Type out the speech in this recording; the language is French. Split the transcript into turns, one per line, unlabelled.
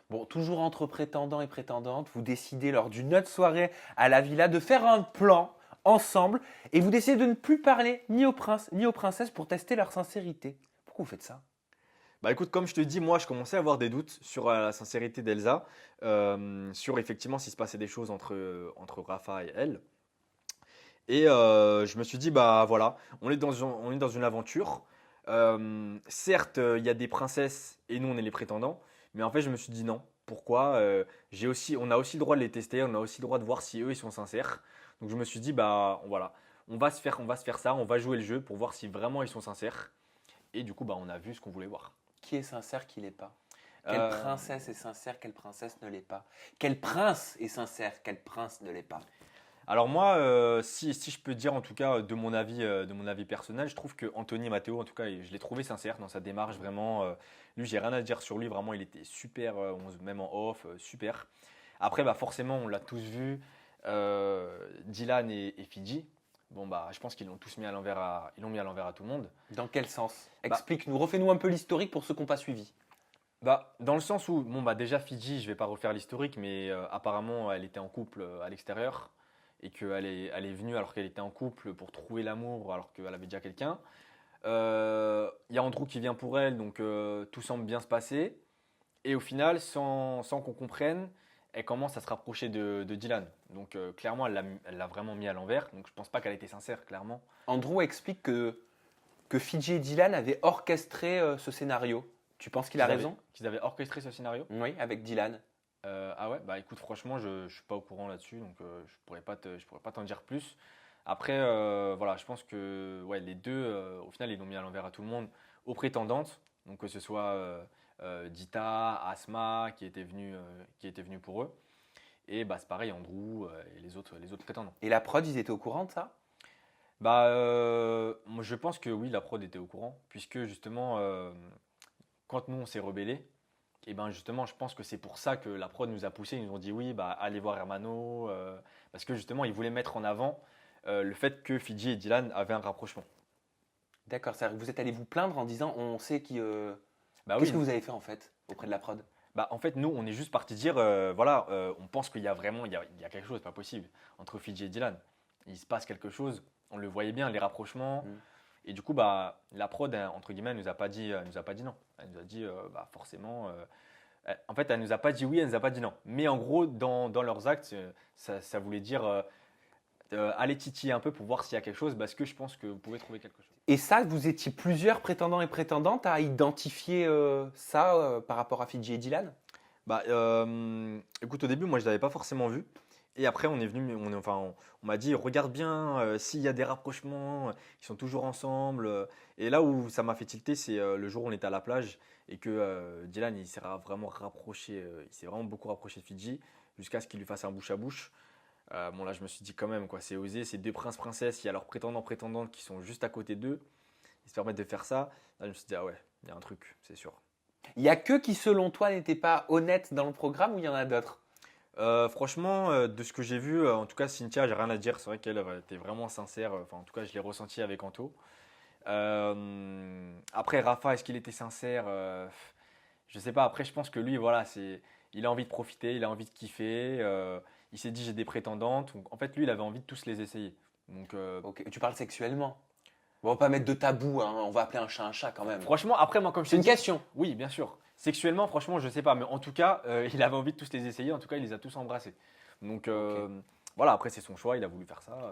Bon, toujours entre prétendants et prétendantes, vous décidez lors d'une autre soirée à la villa de faire un plan ensemble et vous décidez de ne plus parler ni au prince ni aux princesses pour tester leur sincérité. Pourquoi vous faites ça?
Bah écoute, comme je te dis, moi je commençais à avoir des doutes sur la sincérité d'Elsa, sur effectivement s'il se passait des choses entre Rafa et elle. Et je me suis dit, bah voilà, on est dans une aventure. Certes, il y a des princesses et nous on est les prétendants, mais en fait je me suis dit non. Pourquoi? On a aussi le droit de les tester, on a aussi le droit de voir si eux ils sont sincères. Donc je me suis dit, bah voilà, on va se faire ça, on va jouer le jeu pour voir si vraiment ils sont sincères. Et du coup, bah on a vu ce qu'on voulait voir.
Qui est sincère, qui l'est pas? Quelle
Euh,
princesse est sincère, quelle princesse ne l'est pas? Quel prince est sincère, quel prince ne l'est pas?
Alors moi, si je peux dire en tout cas de mon avis personnel, je trouve que Anthony Matteo, en tout cas, je l'ai trouvé sincère dans sa démarche vraiment. Lui, j'ai rien à dire sur lui, vraiment, il était super, même en off, super. Après, bah forcément, on l'a tous vu, Dylan et Fidji. Bon bah, je pense qu'ils l'ont tous mis à l'envers ils l'ont mis à l'envers à tout le monde.
Dans quel sens?
Bah,
Explique-nous, refais-nous un peu l'historique pour ceux qui n'ont pas suivi.
bah, dans le sens où, bon bah déjà Fidji, je vais pas refaire l'historique, mais apparemment, elle était en couple à l'extérieur et elle est venue alors qu'elle était en couple pour trouver l'amour alors qu'elle avait déjà quelqu'un. Il y a Andrew qui vient pour elle, donc tout semble bien se passer. Et au final, sans qu'on comprenne, elle commence à se rapprocher de Dylan. Donc clairement, elle l'a vraiment mis à l'envers. Donc je pense pas qu'elle était sincère, clairement.
Andrew explique que Fidji et Dylan avaient orchestré ce scénario. Tu penses qu'il a raison?
Qu'ils avaient orchestré ce scénario.
Oui, avec Dylan.
Ah ouais, bah écoute, franchement, je ne suis pas au courant là-dessus, donc je pourrais pas t'en dire plus. Après, voilà, je pense que ouais, les deux, au final, ils l'ont mis à l'envers à tout le monde, aux prétendantes, donc que ce soit Dita, Asma, qui était venue pour eux, et bah c'est pareil, Andrew et les autres prétendants.
Et la prod, ils étaient au courant de ça?
Bah, moi, je pense que oui, la prod était au courant, puisque justement, quand nous on s'est rebellés, et ben justement, je pense que c'est pour ça que la prod nous a poussé. Ils nous ont dit oui, bah allez voir Hermano, parce que justement, ils voulaient mettre en avant le fait que Fidji et Dylan avaient un rapprochement.
D'accord, c'est-à-dire que vous êtes allé vous plaindre en disant on sait qui.
Bah
Qu'est-ce
oui,
que vous avez fait en fait auprès de la prod?
bah en fait, nous, on est juste parti dire voilà, on pense qu'il y a vraiment, il y a quelque chose, pas possible, entre Fidji et Dylan. Il se passe quelque chose. On le voyait bien, les rapprochements.
Hmm.
Et du coup, bah la prod, hein, entre guillemets, elle nous a pas dit non. Elle nous a dit bah forcément. En fait, elle nous a pas dit oui, elle nous a pas dit non. Mais en gros, dans leurs actes, ça voulait dire aller titiller un peu pour voir s'il y a quelque chose, parce que je pense que vous pouvez trouver quelque chose.
Et ça, vous étiez plusieurs prétendants et prétendantes à identifier ça par rapport à Fidji et Dylan?
Bah, écoute, au début, moi, je l'avais pas forcément vu. Et après, on est venu, on m'a dit, regarde bien s'il y a des rapprochements, ils sont toujours ensemble. Et là où ça m'a fait tilter, c'est le jour où on était à la plage et que Dylan, vraiment rapproché, il s'est vraiment beaucoup rapproché de Fidji jusqu'à ce qu'il lui fasse un bouche à bouche. Bon, là, je me suis dit quand même, quoi, c'est osé, c'est deux princes-princesses, il y a leurs prétendants-prétendantes qui sont juste à côté d'eux, ils se permettent de faire ça. Là, je me suis dit, ah ouais, il y a un truc, c'est sûr.
Il y a que qui, selon toi, n'étaient pas honnêtes dans le programme ou il y en a d'autres?
Franchement, de ce que j'ai vu, en tout cas Cynthia, j'ai rien à dire. C'est vrai qu'elle était vraiment sincère. Enfin, en tout cas, je l'ai ressenti avec Anto. Après, Rafa, est-ce qu'il était sincère? Je sais pas. Après, je pense que lui, voilà, il a envie de profiter, il a envie de kiffer. Il s'est dit j'ai des prétendantes. Donc, en fait, lui, il avait envie de tous les essayer. Donc,
Ok, tu parles sexuellement. On va pas mettre de tabou, hein, on va appeler un chat quand même.
franchement, après, moi, comme je
C'est
t'ai
une
dit,
question.
oui, bien sûr. Sexuellement, franchement, je sais pas. Mais en tout cas, il avait envie de tous les essayer. En tout cas, il les a tous embrassés. Donc,
Ok.
voilà. Après, c'est son choix. Il a voulu faire ça.